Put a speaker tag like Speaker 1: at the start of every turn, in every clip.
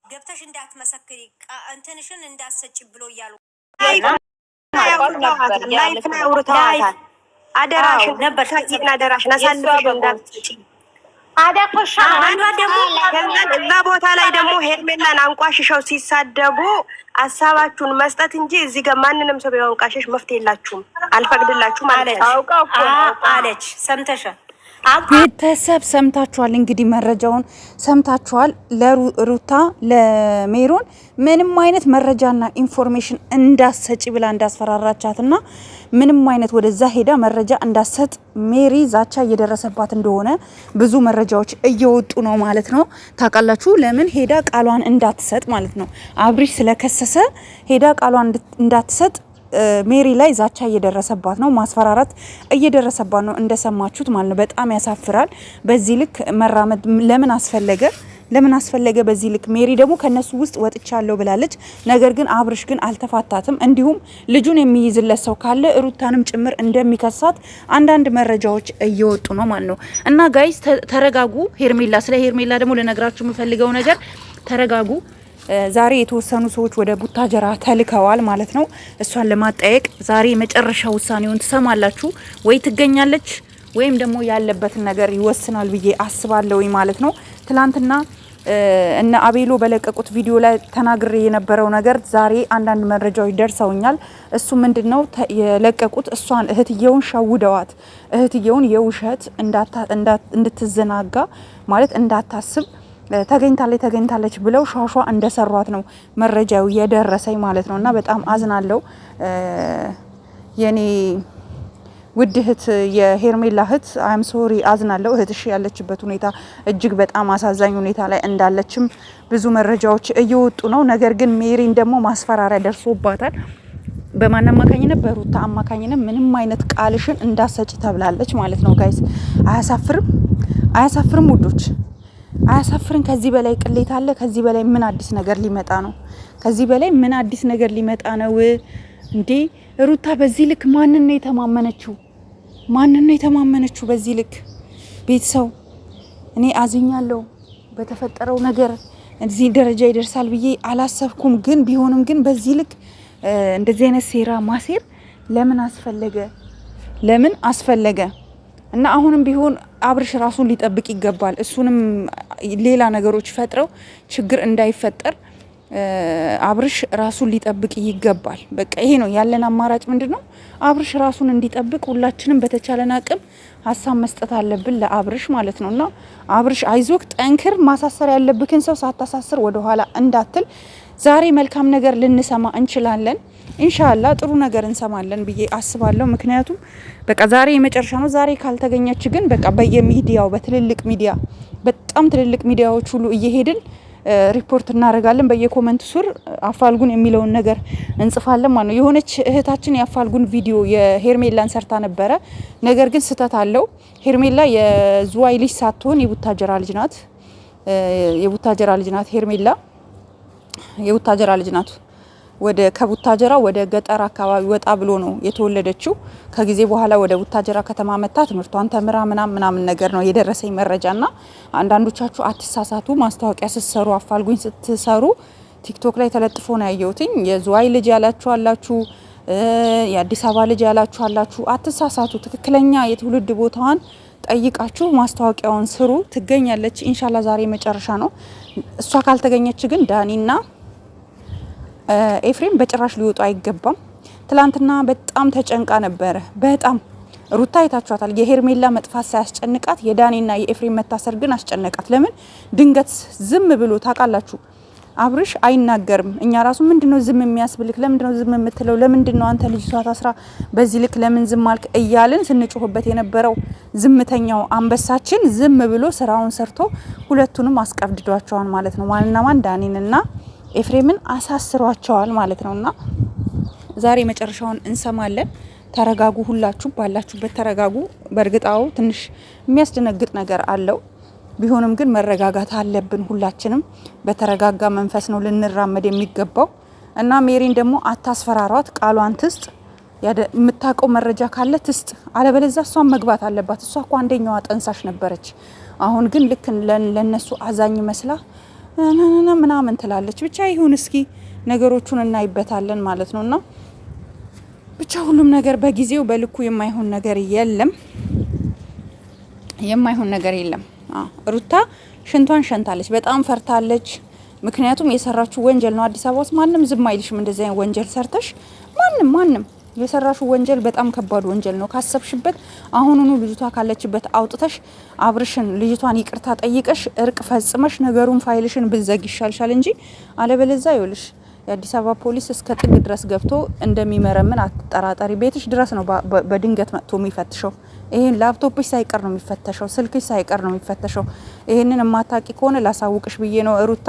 Speaker 1: ገብተሽ እንዳትመሰክሪ እንትንሽን እንዳትሰጪ ብሎ እያሉ
Speaker 2: ላይፍ ላይ አውርተዋታል። አደራሽን ነበር አደራሽን አሳልፈሽ እንዳትሰጪ እዛ ቦታ ላይ ደግሞ ሄርሜላን አንቋሽሸው ሲሳደቡ ሀሳባችሁን መስጠት እንጂ እዚህ ጋር ማንንም ሰው ቢያንቋሽሽ መፍትሄ የላችሁም፣ አልፈቅድላችሁም
Speaker 1: አለች። ሰምተሻል?
Speaker 3: ቤተሰብ ሰምታችኋል። እንግዲህ መረጃውን ሰምታችኋል። ለሩታ ለሜሮን ምንም አይነት መረጃና ኢንፎርሜሽን እንዳሰጪ ብላ እንዳስፈራራቻትና ምንም አይነት ወደዛ ሄዳ መረጃ እንዳሰጥ ሜሪ ዛቻ እየደረሰባት እንደሆነ ብዙ መረጃዎች እየወጡ ነው ማለት ነው። ታውቃላችሁ ለምን ሄዳ ቃሏን እንዳትሰጥ ማለት ነው። አብሪሽ ስለከሰሰ ሄዳ ቃሏን እንዳትሰጥ ሜሪ ላይ ዛቻ እየደረሰባት ነው፣ ማስፈራራት እየደረሰባት ነው እንደሰማችሁት ማለት ነው። በጣም ያሳፍራል። በዚህ ልክ መራመድ ለምን አስፈለገ በዚህ ልክ? ሜሪ ደግሞ ከነሱ ውስጥ ወጥቻለሁ ብላለች። ነገር ግን አብርሽ ግን አልተፋታትም። እንዲሁም ልጁን የሚይዝለት ሰው ካለ ሩታንም ጭምር እንደሚከሳት አንዳንድ መረጃዎች እየወጡ ነው ማለት ነው። እና ጋይስ ተረጋጉ። ስለ ሄርሜላ ደግሞ ልነግራችሁ የምፈልገው ነገር ተረጋጉ። ዛሬ የተወሰኑ ሰዎች ወደ ቡታጀራ ተልከዋል ማለት ነው። እሷን ለማጠየቅ ዛሬ የመጨረሻ ውሳኔውን ትሰማላችሁ። ወይ ትገኛለች ወይም ደግሞ ያለበትን ነገር ይወስናል ብዬ አስባለሁ ማለት ነው። ትላንትና እነ አቤሎ በለቀቁት ቪዲዮ ላይ ተናግሬ የነበረው ነገር ዛሬ አንዳንድ መረጃዎች ደርሰውኛል። እሱ ምንድነው የለቀቁት? እሷን እህትየውን ሸውደዋት እህትየውን የውሸት እንድትዘናጋ ማለት እንዳታስብ ተገኝታለች ብለው ሿሿ እንደሰሯት ነው መረጃው የደረሰኝ ማለት ነው። እና በጣም አዝናለሁ የኔ ውድ እህት የሄርሜላ እህት አይም ሶሪ አዝናለሁ። እህትሽ ያለችበት ሁኔታ እጅግ በጣም አሳዛኝ ሁኔታ ላይ እንዳለችም ብዙ መረጃዎች እየወጡ ነው። ነገር ግን ሜሪን ደግሞ ማስፈራሪያ ደርሶባታል። በማን አማካኝነት? በሩታ አማካኝነት ምንም አይነት ቃልሽን እንዳሰጭ ተብላለች ማለት ነው። ጋይስ አያሳፍርም ውዶች? አያሳፍርን? ከዚህ በላይ ቅሌት አለ? ከዚህ በላይ ምን አዲስ ነገር ሊመጣ ነው? ከዚህ በላይ ምን አዲስ ነገር ሊመጣ ነው እንዴ? ሩታ በዚህ ልክ ማንን ነው የተማመነችው? በዚህ ልክ ቤተሰው እኔ አዝኛለሁ። በተፈጠረው ነገር እዚህ ደረጃ ይደርሳል ብዬ አላሰብኩም። ግን ቢሆንም ግን በዚህ ልክ እንደዚህ አይነት ሴራ ማሴር ለምን አስፈለገ? እና አሁንም ቢሆን አብርሽ ራሱን ሊጠብቅ ይገባል። እሱንም ሌላ ነገሮች ፈጥረው ችግር እንዳይፈጠር አብርሽ ራሱን ሊጠብቅ ይገባል። በቃ ይሄ ነው ያለን አማራጭ። ምንድነው? አብርሽ ራሱን እንዲጠብቅ ሁላችንም በተቻለን አቅም ሀሳብ መስጠት አለብን ለአብርሽ ማለት ነውና አብርሽ አይዞክ፣ ጠንክር። ማሳሰር ያለብክን ሰው ሳታሳስር ወደ ኋላ እንዳትል። ዛሬ መልካም ነገር ልንሰማ እንችላለን። ኢንሻአላህ ጥሩ ነገር እንሰማለን ብዬ አስባለሁ። ምክንያቱም በቃ ዛሬ የመጨረሻ ነው። ዛሬ ካልተገኘች ግን በቃ በየሚዲያው በጣም ትልልቅ ሚዲያዎች ሁሉ እየሄድን ሪፖርት እናደርጋለን። በየኮመንት ስር አፋልጉን የሚለውን ነገር እንጽፋለን ማለት ነው። የሆነች እህታችን የአፋልጉን ቪዲዮ የሄርሜላን ሰርታ ነበረ። ነገር ግን ስህተት አለው። ሄርሜላ የዝዋይ ልጅ ሳትሆን የቡታጀራ ልጅ ናት። ሄርሜላ የቡታጀራ ልጅ ናት። ከቡታጀራ ወደ ገጠር አካባቢ ወጣ ብሎ ነው የተወለደችው። ከጊዜ በኋላ ወደ ቡታጀራ ከተማ መጣ። ትምህርቷን ተምራ ምናምን ነገር ነው የደረሰኝ መረጃና አንዳንዶቻችሁ አትሳሳቱ። ማስታወቂያ ስትሰሩ አፋልጉኝ ስትሰሩ ቲክቶክ ላይ ተለጥፎ ነው ያየሁትኝ። የዝዋይ ልጅ ያላችሁ አላችሁ፣ የአዲስ አበባ ልጅ ያላችሁ አላችሁ። አትሳሳቱ። ትክክለኛ የትውልድ ቦታዋን ጠይቃችሁ ማስታወቂያውን ስሩ። ትገኛለች ኢንሻአላህ። ዛሬ መጨረሻ ነው። እሷ ካልተገኘች ግን ዳኒና ኤፍሬም በጭራሽ ሊወጡ አይገባም። ትላንትና በጣም ተጨንቃ ነበረ። በጣም ሩታ አይታችኋታል። የሄርሜላ መጥፋት ሳያስጨንቃት የዳኒና የኤፍሬም መታሰር ግን አስጨነቃት። ለምን ድንገት ዝም ብሎ ታውቃላችሁ? አብርሽ አይናገርም። እኛ ራሱ ምንድነው ዝም የሚያስብልክ? ለምንድነው ዝም የምትለው? ለምንድነው አንተ ልጅቷ ታስራ በዚህ ልክ ለምን ዝም አልክ? እያልን ስንጮህበት የነበረው ዝምተኛው አንበሳችን ዝም ብሎ ስራውን ሰርቶ ሁለቱንም አስቀብድዷቸዋል ማለት ነው። ማንና ማን? ዳኒንና ኤፍሬምን አሳስሯቸዋል ማለት ነውና ዛሬ መጨረሻውን እንሰማለን። ተረጋጉ፣ ሁላችሁ ባላችሁበት ተረጋጉ። በእርግጣው ትንሽ የሚያስደነግጥ ነገር አለው። ቢሆንም ግን መረጋጋት አለብን። ሁላችንም በተረጋጋ መንፈስ ነው ልንራመድ የሚገባው እና ሜሪን ደግሞ አታስፈራሯት። ቃሏን ትስጥ። የምታውቀው መረጃ ካለ ትስጥ። አለበለዚያ እሷን መግባት አለባት። እሷ እኮ አንደኛዋ ጠንሳሽ ነበረች። አሁን ግን ልክ ለነሱ አዛኝ መስላ ምናምን ትላለች። ብቻ ይሁን እስኪ ነገሮቹን እናይበታለን ማለት ነውና ብቻ ሁሉም ነገር በጊዜው በልኩ የማይሆን ነገር የለም። ሩታ ሽንቷን ሸንታለች። በጣም ፈርታለች። ምክንያቱም የሰራችው ወንጀል ነው። አዲስ አበባ ውስጥ ማንም ዝም አይልሽም። እንደዚህ አይነት ወንጀል ሰርተሽ ማንም የሰራሽው ወንጀል በጣም ከባድ ወንጀል ነው። ካሰብሽበት አሁኑኑ ልጅቷ ካለችበት አውጥተሽ አብርሽን ልጅቷን ይቅርታ ጠይቀሽ እርቅ ፈጽመሽ ነገሩን ፋይልሽን ብዘግ ይሻልሻል እንጂ አለበለዚያ ይኸውልሽ የአዲስ አበባ ፖሊስ እስከ ጥግ ድረስ ገብቶ እንደሚመረምን አትጠራጠሪ። ቤትሽ ድረስ ነው በድንገት መጥቶ የሚፈትሸው። ይሄን ላፕቶፕሽ ሳይቀር ነው የሚፈተሸው፣ ስልክሽ ሳይቀር ነው የሚፈተሸው። ይሄንን የማታቂ ከሆነ ላሳውቅሽ ብዬ ነው ሩታ።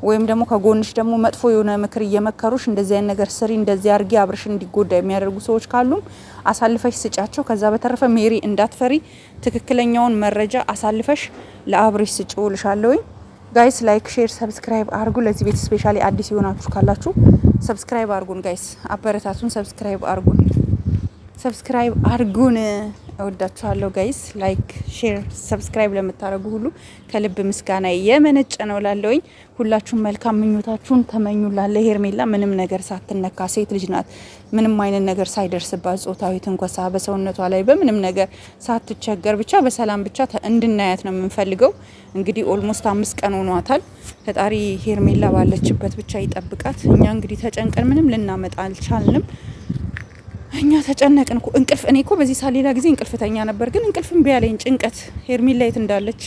Speaker 3: ወይም ደግሞ ከጎንሽ ደግሞ መጥፎ የሆነ ምክር እየመከሩሽ እንደዚህ አይነት ነገር ስሪ፣ እንደዚህ አርጊ፣ አብርሽ እንዲጎዳ የሚያደርጉ ሰዎች ካሉም አሳልፈሽ ስጫቸው። ከዛ በተረፈ ሜሪ እንዳትፈሪ፣ ትክክለኛውን መረጃ አሳልፈሽ ለአብርሽ ስጪው ልሻለሁኝ። ጋይስ ላይክ፣ ሼር፣ ሰብስክራይብ አርጉ። ለዚህ ቤት ስፔሻሊ አዲስ የሆናችሁ ካላችሁ ሰብስክራይብ አርጉን ጋይስ፣ አበረታቱን። ሰብስክራይብ አርጉን። እወዳችኋለሁ ጋይስ። ላይክ፣ ሼር፣ ሰብስክራይብ ለምታደርጉ ሁሉ ከልብ ምስጋና የመነጨ ነው ላለውኝ። ሁላችሁም መልካም ምኞታችሁን ተመኙላለ። ሄርሜላ ምንም ነገር ሳትነካ ሴት ልጅ ናት። ምንም አይነት ነገር ሳይደርስባት ጾታዊ ትንኮሳ በሰውነቷ ላይ በምንም ነገር ሳትቸገር ብቻ በሰላም ብቻ እንድናያት ነው የምንፈልገው። እንግዲህ ኦልሞስት 5 ቀን ሆኗታል። ፈጣሪ ሄርሜላ ባለችበት ብቻ ይጠብቃት። እኛ እንግዲህ ተጨንቀን ምንም ልናመጣ አልቻልንም። እኛ ተጨነቅን እኮ እንቅልፍ። እኔ እኮ በዚህ ሳሌላ ጊዜ እንቅልፍተኛ ነበር፣ ግን እንቅልፍም ቢያለኝ ጭንቀት ሄርሜላ የት እንዳለች